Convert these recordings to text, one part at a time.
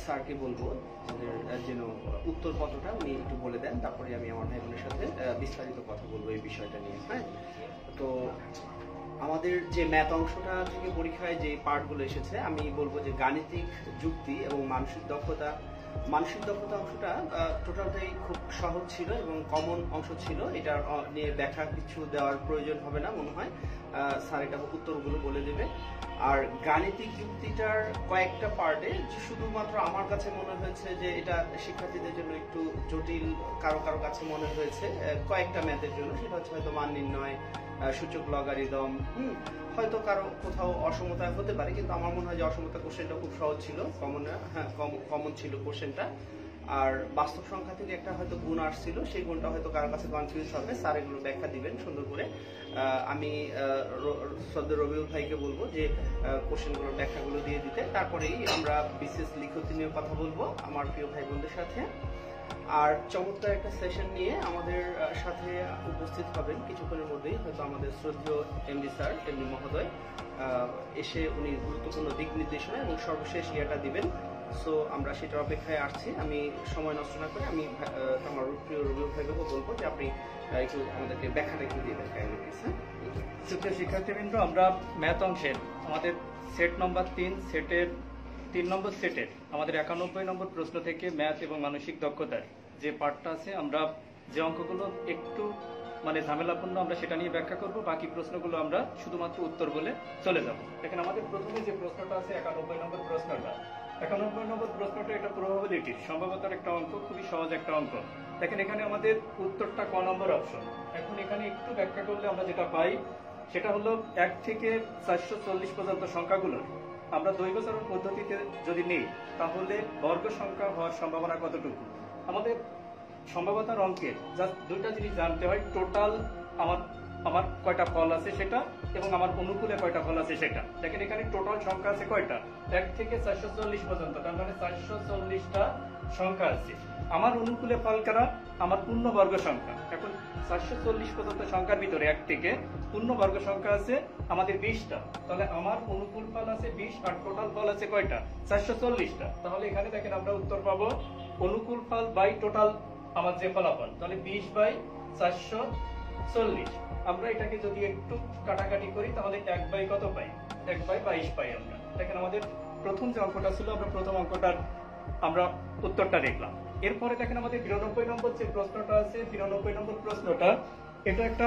স্যারকে বলবো যেন উত্তরপত্রটা উনি একটু বলে দেন, তারপরে আমি আমার ভাই বোনের সাথে বিস্তারিত কথা বলবো এই বিষয়টা নিয়ে। হ্যাঁ, তো আমাদের যে ম্যাথ অংশটা থেকে পরীক্ষায় যে পার্টগুলো এসেছে, আমি বলবো যে গাণিতিক যুক্তি এবং মানসিক দক্ষতা অংশটা টোটালটাই খুব সহজ ছিল এবং কমন অংশ ছিল। এটা নিয়ে ব্যাখ্যা কিছু দেওয়ার প্রয়োজন হবে না মনে হয়, স্যার এটা উত্তরগুলো বলে দেবে। আর গাণিতিক যুক্তিটার কয়েকটা পার্টে শুধুমাত্র আমার কাছে মনে হয়েছে যে এটা শিক্ষার্থীদের জন্য একটু জটিল, কারো কারো কাছে মনে হয়েছে কয়েকটা ম্যাথের জন্য, সেটা হচ্ছে হয়তো মান নির্ণয়, সূচক লগারিদম, হয়তো কারো কোথাও অসমতা হতে পারে, কিন্তু আমার মনে হয় যে অসমতা কোশ্চেনটা খুব সহজ ছিল, কমন ছিল কোশ্চেনটা। আর বাস্তব সংখ্যা থেকে একটা হয়তো গুণ আসছিল, সেই গুণটা হয়তো কারোর কাছে কনফিউজ হবে, স্যার এগুলো ব্যাখ্যা দিবেন সুন্দর করে। আমি শ্রদ্ধেয় রবিউল ভাইকে বলবো যে কোশ্চেনগুলোর ব্যাখ্যাগুলো দিয়ে দিতে, তারপরেই আমরা বিশেষ লিখিত নিয়ে কথা বলবো আমার প্রিয় ভাই বোনদের সাথে। আর চমৎকার একটা সেশন নিয়ে আমাদের সাথে উপস্থিত হবেন কিছুক্ষণের মধ্যেই হয়তো আমাদের শ্রদ্ধেয় এমডি স্যার, এমডি মহোদয় এসে উনি গুরুত্বপূর্ণ দিক নির্দেশনা এবং সর্বশেষ ইয়েটা দিবেন। সো আমরা সেটার অপেক্ষায় আসছি। আমি সময় নষ্ট না করে আমি আমার প্রিয় রবিউল ভাইকে বলবো যে আপনি একটু আমাদেরকে ব্যাখ্যাটা একটু দিয়ে দেন কাইন্ডলি প্লিজ। সুপ্রিয় শিক্ষার্থীবৃন্দ, আমরা ম্যাথ অংশের আমাদের সেট নম্বর 3 সেটের 3 নম্বর সেটের আমাদের 91 নম্বর প্রশ্ন থেকে ম্যাথ এবং মানসিক দক্ষতার যে পার্টটা আছে, আমরা যে অঙ্কগুলো একটু ঝামেলাপূর্ণ আমরা সেটা নিয়ে ব্যাখ্যা করব, বাকি প্রশ্নগুলো আমরা শুধুমাত্র উত্তর বলে চলে যাব। দেখেন, আমাদের প্রথমে যে প্রশ্নটা আছে 91 নম্বর প্রশ্নটা, 91 নম্বর প্রশ্নটা এটা প্রবাবিলিটির সম্ভাব্যতার একটা অঙ্ক, খুবই সহজ একটা অঙ্ক। দেখেন, এখানে আমাদের উত্তরটা ক নম্বর অপশন। এখন এখানে একটু ব্যাখ্যা করলে আমরা যেটা পাই সেটা হলো 1 থেকে 440 পর্যন্ত সংখ্যাগুলোর আমরা দৈবচরণ পদ্ধতিতে যদি নেই তাহলে বর্গ সংখ্যা হওয়ার সম্ভাবনা কতটুকু। আমাদের সম্ভাব্যতার অঙ্কে জাস্ট দুইটা জিনিস জানতে হয়, টোটাল আমার কয়টা ফল আছে সেটা এবং আমার অনুকূলে কয়টা ফল আছে সেটা। দেখেন, এখানে টোটাল সংখ্যা আছে কয়টা, 1 থেকে 440 পর্যন্ত, তার মানে 440টা সংখ্যা আছে। আমার অনুকূলে ফল কারা, আমার পূর্ণবর্গ সংখ্যা। এখন 440 পর্যন্ত সংখ্যার ভিতরে 1 থেকে পূর্ণবর্গ সংখ্যা আছে আমাদের 20টা, তাহলে আমার অনুকূল ফল আছে 20 আর টোটাল ফল আছে কয়টা, 440টা। তাহলে এখানে দেখেন আমরা উত্তর পাবো অনুকূল ফল বাই টোটাল আমার যে ফলাফল, তাহলে 20/440। আমরা এটাকে যদি একটু কাটাকাটি করি তাহলে 1 বাই কত পাই, 1/22 পাই আমরা। দেখেন, আমাদের প্রথম যে অঙ্কটা ছিল, আমরা প্রথম অঙ্কটার আমরা উত্তরটা দেখলাম। এরপরে দেখেন আমাদের 92 নম্বর যে প্রশ্নটা আছে, 92 নম্বর প্রশ্নটা এটা একটা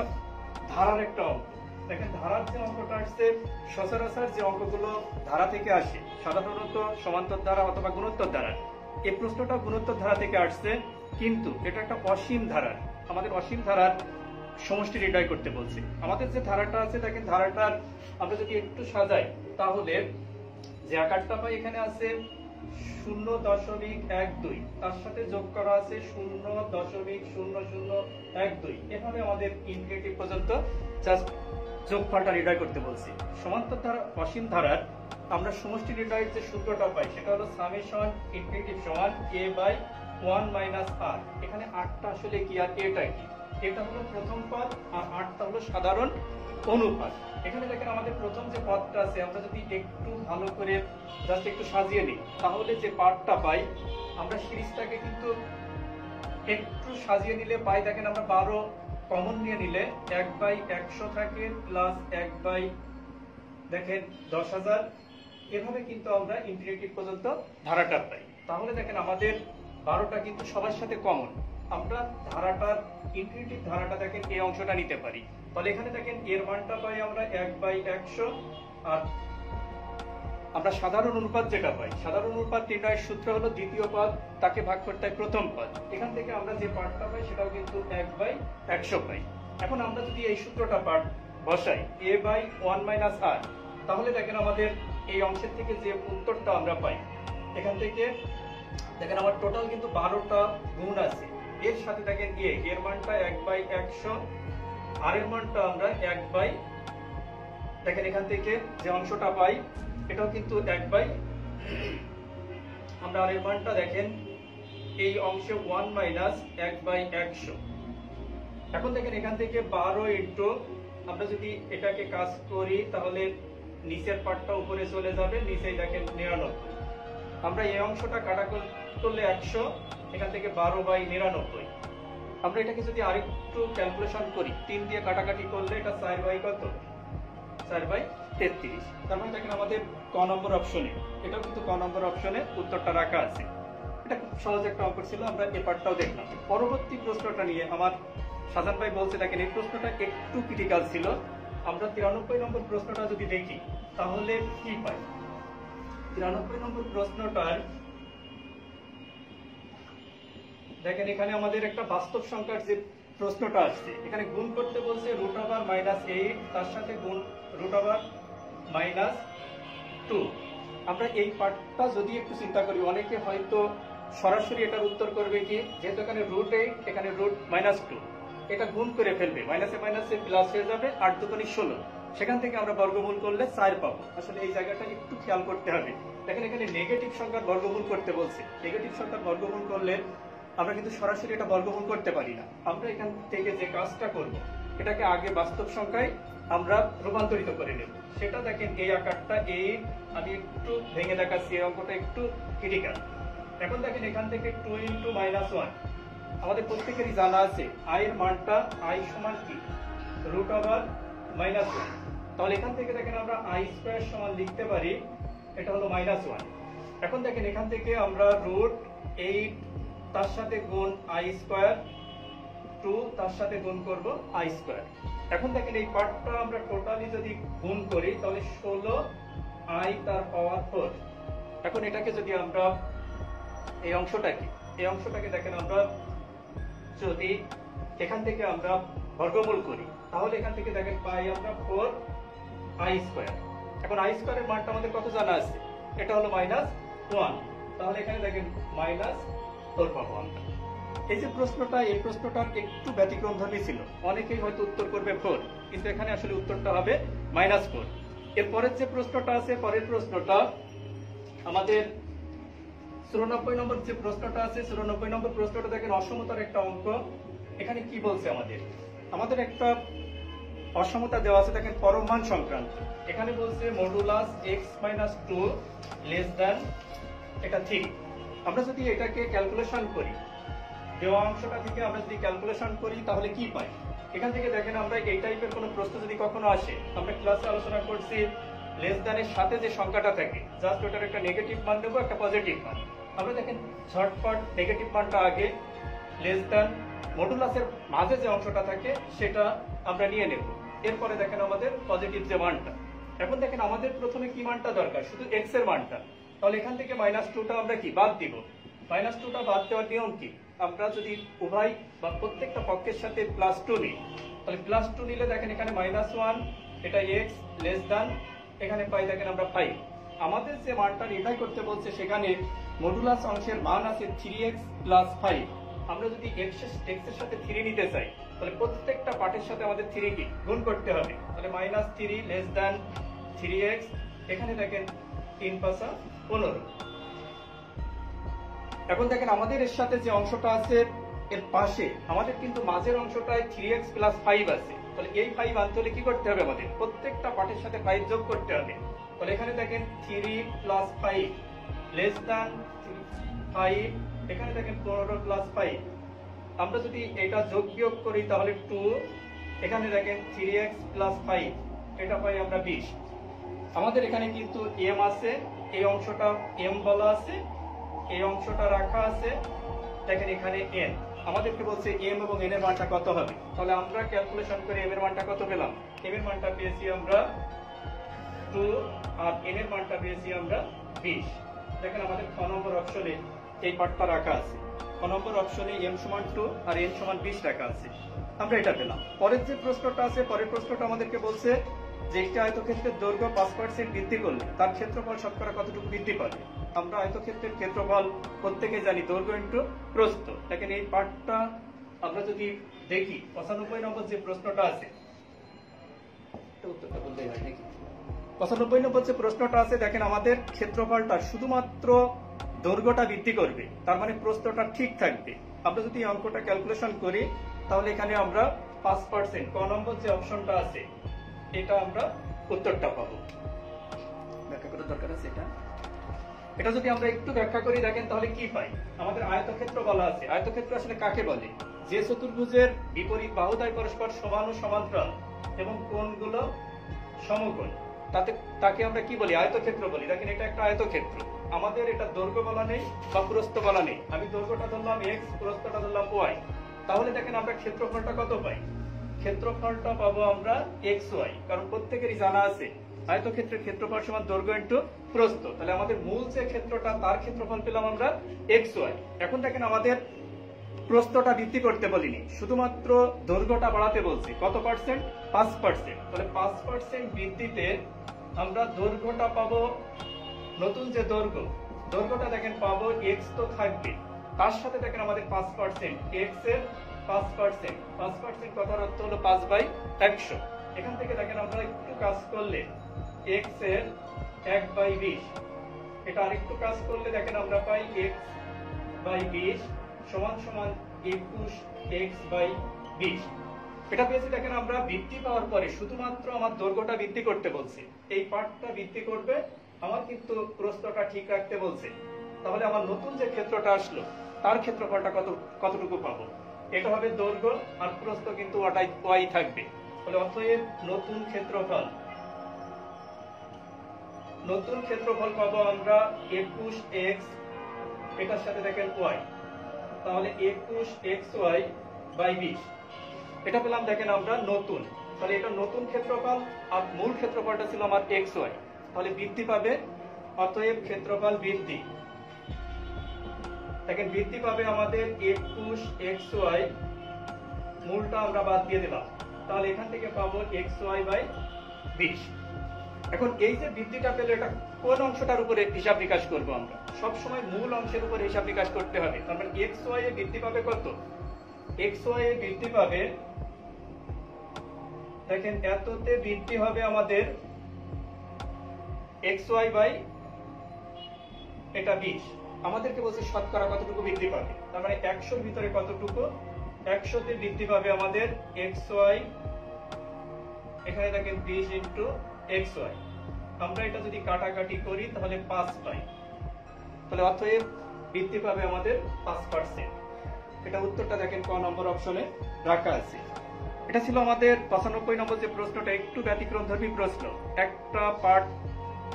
ধারার একটা অঙ্ক। দেখেন, ধারার যে অঙ্কটা আসছে, সচরাচর যে অঙ্কগুলো ধারা থেকে আসে সাধারণত সমান্তর ধারা অথবা গুণোত্তর ধারা, এই প্রশ্নটা গুণোত্তর ধারা থেকে আসছে, কিন্তু এটা একটা অসীম ধারার, আমাদের অসীম ধারার সমষ্টি নির্ণয় করতে বলছে। আমাদের যে ধারাটা আছে, দেখেন ধারাটার আমরা যদি একটু সাজাই তাহলে যে আকারটা পাই এখানে আছে 0.12, তার সাথে যোগ করা আছে 0.0012। এভাবে আমাদের ইনফিনিটি পর্যন্ত জাস্ট যোগফলটা নির্ণয় করতে বলছি। সমান্তর ধারা অসীম ধারার আমরা সমষ্টি নির্ণয়ের যে সূত্রটা পাই সেটা হলো সামেশন ইনফিনিটিভ সমান a/1 - r। এখানে 8টা আসলে কি আর এটা কি, এটা হলো প্রথম পদ আর 8টা হলো সাধারণ অনুপাত। এখানে দেখেন আমাদের প্রথম যে পদটা আছে, আমরা যদি একটু ভালো করে জাস্ট একটু সাজিয়ে নিই তাহলে যে পার্টটা পাই, আমরা সিরিজটাকে কিন্তু একটু সাজিয়ে নিলে পাই, দেখেন আমরা 12 কমন নিয়ে নিলে 1/100 থাকে প্লাস 1/10,000, এভাবে কিন্তু আমরা ইনফিনিটি পর্যন্ত ধারাটা পাই। তাহলে দেখেন আমাদের 12টা কিন্তু সবার সাথে কমন, আমরা ধারাটার ইনফিনিটিভ ধারাটা দেখেন এই অংশটা নিতে পারি। তাহলে এখানে দেখেন এর মানটা পাই আমরা 1/100, আর আমরা সাধারণ অনুপাত যেটা পাই, সাধারণ অনুপাত নির্ণয়ের সূত্র হলো দ্বিতীয় পদ তাকে ভাগ করতে হয় প্রথম পদ। এখান থেকে আমরা যে পার্টটা পাই সেটাও কিন্তু 1/100 পাই। এখন আমরা যদি এই সূত্রটা পার্ট বসাই a/1 - r, তাহলে দেখেন আমাদের এই অংশের থেকে যে উত্তরটা আমরা পাই, এখান থেকে দেখেন আমার টোটাল কিন্তু 12টা গুণ আছে। এর সাথে দেখেন এর মানটা 1/100, আর এর মানটা আমরা দেখেন এখান থেকে যে অংশটা পাই এটাও কিন্তু আমরা আর এর মানটা দেখেন এই অংশে 1 - 1/100। এখন দেখেন এখান থেকে 12 ইনটু, আমরা যদি এটাকে কাজ করি তাহলে নিচের পার্টটা উপরে চলে যাবে, নিচেই দেখেন 99। আমরা এই অংশটা কাটা করলে 100, এখান থেকে 12/99। আমরা এটাকে যদি আরেকটু ক্যালকুলেশন করি, 3 দিয়ে কাটাকাটি করলে এটা 4 কত, 4/33। তার মানে দেখেন আমাদের ক নম্বর অপশনে, এটাও কিন্তু ক নম্বর অপশনে উত্তরটা রাখা আছে। এটা খুব সহজ একটা অঙ্ক ছিল, আমরা এই পার্টটাও দেখলাম। পরবর্তী প্রশ্নটা নিয়ে আমার সাজান ভাই বলছে, দেখেন এই প্রশ্নটা একটু ক্রিটিক্যাল ছিল। আমরা 93 নম্বর প্রশ্নটা যদি দেখি তাহলে কি পাই? 93 নম্বর প্রশ্নটার দেখেন এখানে আমাদের একটা বাস্তব সংখ্যার যে প্রশ্নটা আসছে, এখানে গুণ করতে বলছে √(-8), তার সাথে গুণ √(-2). আমরা এই পার্টটা যদি একটু চিন্তা করি, অনেকে হয়তো সরাসরি এটার উত্তর করবে কি, যেহেতু এখানে √8, এখানে √-2, এটা গুণ করে ফেলবে, মাইনাসে মাইনাসে প্লাস হয়ে যাবে, 8 দুগুণে 16, সেখান থেকে আমরা বর্গমূল করলে 4 পাবো। আসলে এই জায়গাটা একটু খেয়াল করতে হবে। দেখেন এখানে নেগেটিভ সংখ্যার বর্গমূল করতে বলছে, নেগেটিভ সংখ্যার বর্গমূল করলে আমরা কিন্তু সরাসরি এটা বর্গমূল করতে পারি না। আমরা এখান থেকে যে কাজটা করব, এটাকে আগে বাস্তব সংখ্যায় আমরা রূপান্তরিত করে নেব। সেটা দেখেন এই আকারটা, এই আমি একটু ভেঙে দেখাচ্ছি, এই অঙ্কটা একটু ক্রিটিক্যাল। এখন দেখেন এখান থেকে 2 × -1, আমাদের প্রত্যেকেরই জানা আছে i এর মানটা i সমান কি, √(-1). তাহলে এখান থেকে দেখেন আমরা i² সমান লিখতে পারি, এটা হলো -1। এখন দেখেন এখান থেকে আমরা √8 তার সাথে গুণ i², 2 তার সাথে গুণ করব i²। এখন দেখেন এই পার্টটা আমরা টোটালি যদি গুণ করি তাহলে 16i তার পাওয়ার 4। এখন এটাকে যদি আমরা এই অংশটাকে দেখেন আমরা যদি এখান থেকে আমরা বর্গমূল করি তাহলে এখান থেকে দেখেন পাই আমরা 4i²। এখন i² এর মানটা আমাদের কত জানা আছে, এটা হলো -1। তাহলে এখানে দেখেন -4 পাবো আমরা। এই যে প্রশ্নটা, এই প্রশ্নটার একটু ব্যতিক্রমধর্মী ছিল, অনেকেই হয়তো উত্তর করবে 4, কিন্তু এখানে আসলে উত্তরটা হবে -4। এরপরের যে প্রশ্নটা আছে, পরের প্রশ্নটা আমাদের 94 নম্বর যে প্রশ্নটা আছে, 94 নম্বর প্রশ্নটা দেখেন অসমতার একটা অঙ্ক। এখানে কি বলছে আমাদের একটা অসমতা দেওয়া আছে, দেখেন পরম মান সংক্রান্ত। এখানে বলছে মডুলাস x-2 লেস দ্যান এটা 3। আমরা যদি এটাকে ক্যালকুলেশন করি, দেওয়া অংশটা থেকে আমরা যদি ক্যালকুলেশন করি তাহলে কি পাই? এখান থেকে দেখেন আমরা এই টাইপের কোনো প্রশ্ন যদি কখনো আসে, আমরা ক্লাসে আলোচনা করছি লেস দ্যানের সাথে যে সংখ্যাটা থাকে, জাস্ট ওটার একটা নেগেটিভ মান দেবো, একটা পজিটিভ মান। আমরা দেখেন ঝটপট নেগেটিভ মানটা আগে, লেস দ্যান মডুলাসের মাঝে যে অংশটা থাকে সেটা আমরা নিয়ে নেব। এরপরে দেখেন আমাদের পজিটিভ যে মানটা। এখন দেখেন আমাদের প্রথমে কি মানটা দরকার, শুধু x এর মানটা। তাহলে এখান থেকে -2টা আমরা কি বাদ দিব। -2টা বাদ দেওয়ার নিয়ম কি, আমরা যদি উভয় বা প্রত্যেকটা পক্ষের সাথে +2 নিই, তাহলে +2 নিলে দেখেন এখানে -1, এটা x লেস দ্যান, এখানে পাই দেখেন আমরা 5। আমাদের যে মানটা নির্ণয় করতে বলছে সেখানে মডুলাস অংশের মান আছে 3x + 5। আমরা যদি x এর সাথে 3 নিতে চাই তাহলে প্রত্যেকটা পার্টের সাথে আমাদের 3 কি গুণ করতে হবে। তাহলে -3 লেস দ্যান 3x, এখানে দেখেন 3 × 5 = 15। এখন দেখেন আমাদের এর সাথে যে অংশটা আছে এর পাশে আমাদের কিন্তু মাঝের অংশটায় 3x + 5 আছে। তাহলে এই 5 আনতে হলে কি করতে হবে, আমাদের প্রত্যেকটা পার্টের সাথে 5 যোগ করতে হবে। তাহলে এখানে দেখেন 3 + 5 লেস দ্যান 5, এখানে দেখেন 15 + 5। আমরা যদি এটা যোগ বিয়োগ করি তাহলে 2, এখানে দেখেন 3x + 5, এটা পাই আমরা 20। আমাদের এখানে কিন্তু m আছে, এই অংশটা m বলা আছে, এই অংশটা রাখা আছে, দেখেন এখানে n। আমাদেরকে বলছে m এবং n এর মানটা কত হবে। তাহলে আমরা ক্যালকুলেশন করে m এর মানটা কত পেলাম, m এর মানটা পেয়েছি আমরা 2 আর n এর মানটা পেয়েছি আমরা 20। দেখেন আমাদের খ নম্বর অপশনে এই পার্টটা রাখা আছে, খ নম্বর অপশনে m সমান 2 আর n সমান 20 রাখা আছে, আমরা এটা পেলাম। পরের যে প্রশ্নটা আছে, পরের প্রশ্নটা আমাদেরকে বলছে যে একটি আয়তক্ষেত্রের দৈর্ঘ্য 5% বৃদ্ধি করলে তার ক্ষেত্রফল শতকরা কতটুকু বৃদ্ধি পাবে। আমরা আয়তক্ষেত্রের ক্ষেত্রফল প্রত্যেকে জানি, দৈর্ঘ্য ইনটু প্রস্থ। দেখেন এই পার্টটা আমরা যদি দেখি, 95 নম্বর যে প্রশ্নটা আছে, উত্তরটা বললেই হয় নাকি, 95 নম্বর যে প্রশ্নটা আছে, দেখেন আমাদের ক্ষেত্রফলটা শুধুমাত্র দৈর্ঘ্যটা বৃদ্ধি করবে, তার মানে প্রস্থটা ঠিক থাকবে। আমরা যদি এই অঙ্কটা ক্যালকুলেশন করি তাহলে এখানে আমরা 5%, ক নম্বর যে অপশনটা আছে এটা আমরা উত্তরটা পাবো। ব্যাখ্যা করার দরকার আছে এটা। এটা যদি আমরা একটু ব্যাখ্যা করি দেখেন তাহলে কি পাই। আমাদের আয়তক্ষেত্র বলা আছে। আয়তক্ষেত্র আসলে কাকে বলে? যে চতুর্ভুজের বিপরীত বাহুদ্বয় পরস্পর সমান ও সমান্তরাল এবং কোণগুলো সমকোণ, তাকে আমরা কি বলি? আয়তক্ষেত্র বলি। দেখেন এটা একটা আয়তক্ষেত্র। আমাদের এটা দৈর্ঘ্য বলা নেই বা প্রস্থ বলা নেই। আমি দৈর্ঘ্যটা ধরলাম x, প্রস্থটা ধরলাম y। তাহলে দেখেন আমরা ক্ষেত্রফলটা কত পাই? ক্ষেত্রফলটা পাবো আমরা xy, কারণ প্রত্যেকেরই জানা আছে আয়তক্ষেত্রের ক্ষেত্রফল সমান দৈর্ঘ্য ইনটু প্রস্থ। তাহলে আমাদের মূল যে ক্ষেত্রটা তার ক্ষেত্রফল পেলাম আমরা xy। এখন দেখেন আমাদের প্রস্থটা বৃদ্ধি করতে বলিনি, শুধুমাত্র দৈর্ঘ্যটা বাড়াতে বলছি। কত পার্সেন্ট? 5%। তাহলে 5% বৃদ্ধিতে আমরা দৈর্ঘ্যটা পাবো, নতুন যে দৈর্ঘ্যটা দেখেন পাবো x তো থাকবে, তার সাথে দেখেন আমাদের 5%, x এর 5%, কথার অর্থ হলো 5/100। এখান থেকে দেখেন আমরা একটু কাজ করলে x এর 1/20, এটা আরেকটু কাজ করলে দেখেন আমরা পাই x/20 সমান সমান 21x/20। এটা পেয়েছি। দেখেন আমরা বৃদ্ধি পাওয়ার পরে শুধুমাত্র আমার দৈর্ঘ্যটা বৃদ্ধি করতে বলছে, এই পার্টটা বৃদ্ধি করবে, আমার কিন্তু প্রস্থটা ঠিক রাখতে বলছে। তাহলে আমার নতুন যে ক্ষেত্রটা আসলো তার ক্ষেত্রফলটা কতটুকু পাবো? এটা হবে দৈর্ঘ্য, আর প্রস্থ কিন্তু y থাকবে। তাহলে অতএব নতুন ক্ষেত্রফল পাবো আমরা 21x, এটার সাথে দেখেন y, তাহলে 21xy/20। এটা পেলাম দেখেন আমরা নতুন। তাহলে এটা নতুন ক্ষেত্রফল, আর মূল ক্ষেত্রফলটা ছিল আমার xy। তাহলে বৃদ্ধি পাবে, অতএব ক্ষেত্রফল বৃদ্ধি। দেখেন বৃদ্ধি পাবে আমাদের 21xy, মূলটা আমরা বাদ দিয়ে দিলাম। তাহলে এখান থেকে পাবো xy/20। এখন এই যে বৃদ্ধিটা পেলে এটা কোন অংশটার উপরে হিসাব নিকাশ করবো? আমরা সবসময় মূল অংশের উপরে হিসাব নিকাশ করতে হবে। তার মানে xy এ বৃদ্ধি পাবে কত? xy এ বৃদ্ধি পাবে, দেখেন এততে বৃদ্ধি হবে আমাদের xy/20। আমাদেরকে বলছে শতকরা কতটুকু বৃদ্ধি পাবে, তার মানে 100-র ভিতরে কতটুকু? 100-তে বৃদ্ধি পাবে আমাদের xy, এখানে দেখেন 20 ইন্টু xy। আমরা এটা যদি কাটাকাটি করি তাহলে 5 পাই। তাহলে অতএব বৃদ্ধি পাবে আমাদের 5%। এটা উত্তরটা দেখেন ক নম্বর অপশনে রাখা আছে। এটা ছিল আমাদের 95 নম্বর যে প্রশ্নটা, একটু ব্যতিক্রমধর্মী প্রশ্ন। একটা পার্ট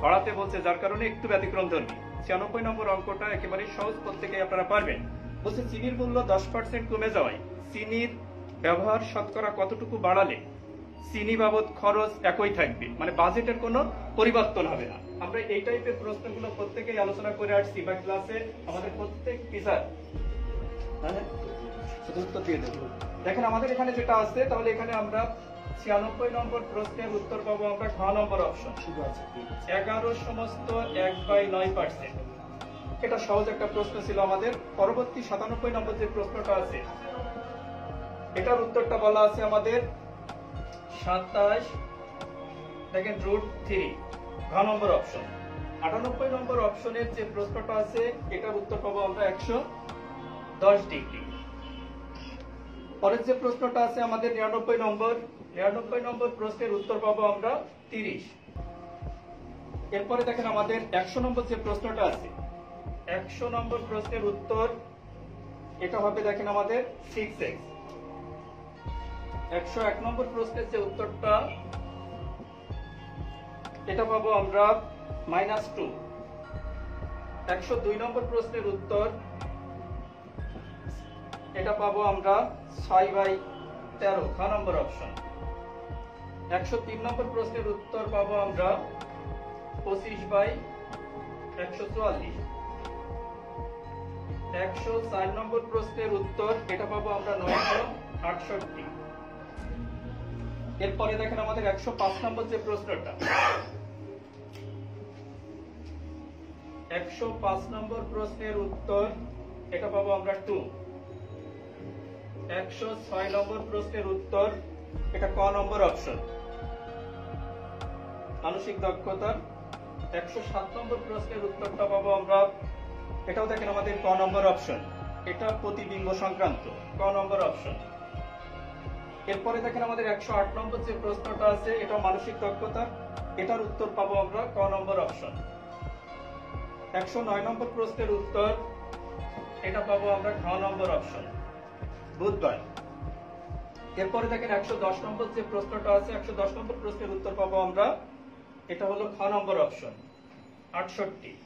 বাড়াতে বলছে যার কারণে একটু ব্যতিক্রমধর্মী। 96 নম্বর অঙ্কটা একেবারে সহজ, প্রত্যেকেই আপনারা পারবেন। বলছে চিনির মূল্য 10% কমে যাওয়ায় চিনির ব্যবহার শতকরা কতটুকু বাড়ালে চিনি বাবদ খরচ একই থাকবে, মানে বাজেটের কোনো পরিবর্তন হবে না। আমরা এই টাইপের প্রশ্নগুলো প্রত্যেকেই আলোচনা করে আসছি বা ক্লাসে আমাদের প্রত্যেক টিচার শুধু উত্তর দিয়ে দেব। দেখেন আমাদের এখানে যেটা আছে, তাহলে এখানে আমরা 96 নম্বর প্রশ্নের উত্তর পাবো আমরা খ নম্বর অপশন, 11 সমস্ত 1/9%। এটা সহজ একটা প্রশ্ন ছিল আমাদের। পরবর্তী 97 নম্বর যে প্রশ্নটা আছে, এটার উত্তরটা বলা আছে আমাদের 27, দেখেন √3, ঘ নম্বর অপশন। 98 নম্বর অপশনের যে প্রশ্নটা আছে, এটার উত্তর পাবো আমরা 110 ডিগ্রি। পরের যে প্রশ্নটা আছে আমাদের 99 নম্বর প্রশ্নের উত্তর পাবো আমরা 30। এরপরে দেখেন আমাদের 100 নম্বর যে প্রশ্নটা আছে, 100 নম্বর প্রশ্নের উত্তর এটা হবে দেখেন আমাদের 6x। 101 নম্বর প্রশ্নের যে উত্তরটা, এটা পাবো আমরা -2। 102 নম্বর প্রশ্নের উত্তর, এটা পাবো আমরা 6/13, খ নম্বর অপশন। 103 নম্বর প্রশ্নের উত্তর পাবো আমরা 25/144। 104 নম্বর প্রশ্নের উত্তর, এটা পাবো আমরা 968। এরপরে দেখেন আমাদের 105 নম্বর যে প্রশ্নটা, 105 নম্বর প্রশ্নের উত্তর, এটা পাবো আমরা 2। 106 নম্বর প্রশ্নের উত্তর, এটা ক নম্বর অপশন, মানসিক দক্ষতার। 107 নম্বর প্রশ্নের উত্তরটা পাবো আমরা, এটাও দেখেন আমাদের ক নম্বর অপশন, এটা প্রতিবিম্ব সংক্রান্ত, ক নম্বর অপশন। এরপরে দেখেন আমাদের 108 নম্বর যে প্রশ্নটা আছে, এটা মানসিক দক্ষতার, এটার উত্তর পাবো আমরা ক নম্বর অপশন। 109 নম্বর প্রশ্নের উত্তর এটা পাবো আমরা খ নম্বর অপশন বুধবার। এরপরে দেখেন 110 নম্বর যে প্রশ্নটা আছে 110 নম্বর প্রশ্নের উত্তর পাবো আমরা এটা হলো খ নম্বর অপশন 68।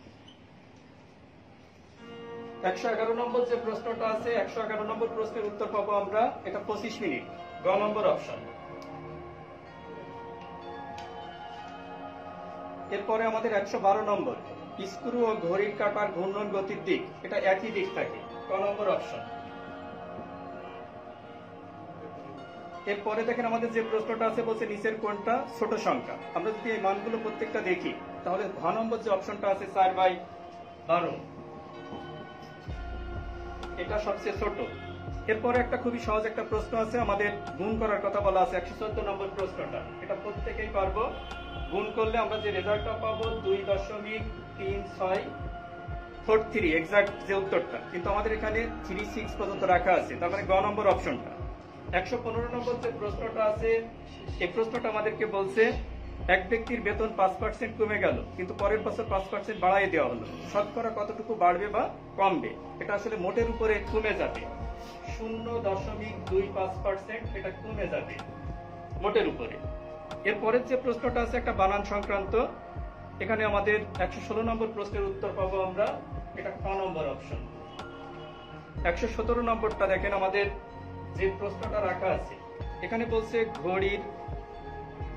111 নম্বর যে প্রশ্নটা আছে 111 নম্বর প্রশ্নের উত্তর পাবো আমরা এটা 25 মিনিট গ নম্বর অপশন। এরপরে আমাদের 112 নম্বর স্ক্রু ও ঘড়ির কাঁটার ঘূর্ণন গতির দিক এটা একই দিক থাকে ক নম্বর অপশন। এরপরে দেখেন আমাদের যে প্রশ্নটা আছে বলছে নিচের কোনটা ছোট সংখ্যা। আমরা যদি এই মানগুলো প্রত্যেকটা দেখি তাহলে ঘ নম্বর যে অপশনটা আছে 4/12 এটা সবচেয়ে ছোট। এরপরে একটা খুবই সহজ একটা প্রশ্ন আছে আমাদের গুণ করার কথা বলা আছে 114 নম্বর প্রশ্নটা এটা প্রত্যেকেই পারবো। গুণ করলে আমরা যে রেজাল্টটা পাবো 2.3643 এক্সাক্ট যে উত্তরটা, কিন্তু আমাদের এখানে 36 পর্যন্ত রাখা আছে, তার মানে গ নম্বর অপশনটা। 115 নম্বর যে প্রশ্নটা আছে এই প্রশ্নটা আমাদেরকে বলছে এক ব্যক্তির বেতন 5% কমে গেল কিন্তু পরের বছর 5% বাড়াই দেওয়া হলো, শতকরা কতটুকু বাড়বে বা কমবে? এটা আসলে মোটের উপরে কমে যাবে 0.25% এটা কমে যাবে মোটের উপরে। এরপরের যে প্রশ্নটা আছে একটা বানান সংক্রান্ত, এখানে আমাদের 116 নম্বর প্রশ্নের উত্তর পাবো আমরা এটা খ নম্বর অপশন। 117 নম্বরটা দেখেন আমাদের যে প্রশ্নটা রাখা আছে এখানে বলছে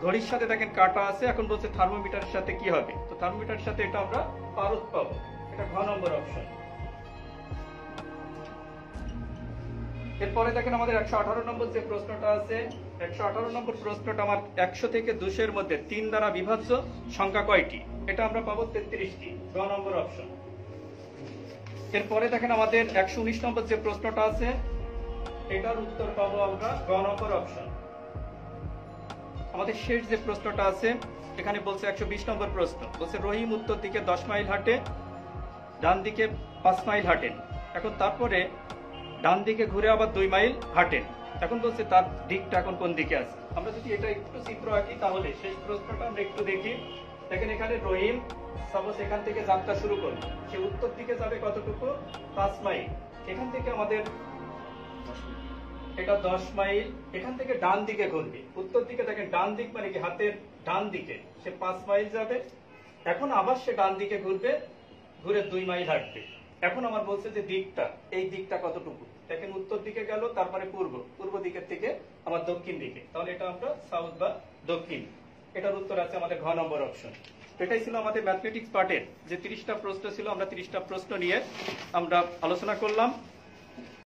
ঘড়ির সাথে দেখেন কাটা আছে, এখন বলছে থার্মোমিটারের সাথে কি হবে, তো থার্মোমিটারের সাথে এটা আমরা পারদ পাবো, এটা ঘ নম্বর অপশন। এরপরে দেখেন আমাদের 118 নম্বর যে প্রশ্নটা আছে 118 নম্বর প্রশ্নটা আমার 100 থেকে 200 এর মধ্যে 3 দ্বারা বিভাজ্য সংখ্যা কয়টি, এটা আমরা পাবো 33টি গ নম্বর অপশন। এরপরে দেখেন আমাদের 119 নম্বর যে প্রশ্নটা আছে এটার উত্তর পাবো আমরা গ নম্বর অপশন। আমাদের শেষ যে প্রশ্নটা আছে এখানে বলছে 120 নম্বর প্রশ্ন, বলছে রহিম উত্তর দিকে 10 মাইল হাঁটে, ডান দিকে 5 মাইল হাঁটেন, এখন তারপরে ডান দিকে ঘুরে আবার 2 মাইল হাঁটেন, এখন বলছে তার দিকটা এখন কোন দিকে আছে। আমরা যদি এটা একটু চিত্র আঁকি তাহলে শেষ প্রশ্নটা আমরা একটু দেখি। দেখেন এখানে রহিম সাপোজ এখান থেকে যাত্রা শুরু করলো, সে উত্তর দিকে যাবে কতটুকু 5 মাইল, এখান থেকে আমাদের এটা 10 মাইল, এখান থেকে ডান দিকে ঘুরবে উত্তর দিকে, দেখেন ডান দিক মানে কি হাতের ডান দিকে, সে 5 মাইল যাবে, এখন আবার সে ডান দিকে ঘুরবে, ঘুরে 2 মাইল হাঁটবে, এখন আমার বলছে যে দিকটা এই দিকটা কতটুকু, দেখেন উত্তর দিকে গেল তারপরে পূর্ব দিকের থেকে আমার দক্ষিণ দিকে, তাহলে এটা আমরা সাউথ বা দক্ষিণ, এটার উত্তর আছে আমাদের ঘ নম্বর অপশন। এটাই ছিল আমাদের ম্যাথমেটিক্স পার্টের যে 30টা প্রশ্ন ছিল, আমরা 30টা প্রশ্ন নিয়ে আমরা আলোচনা করলাম।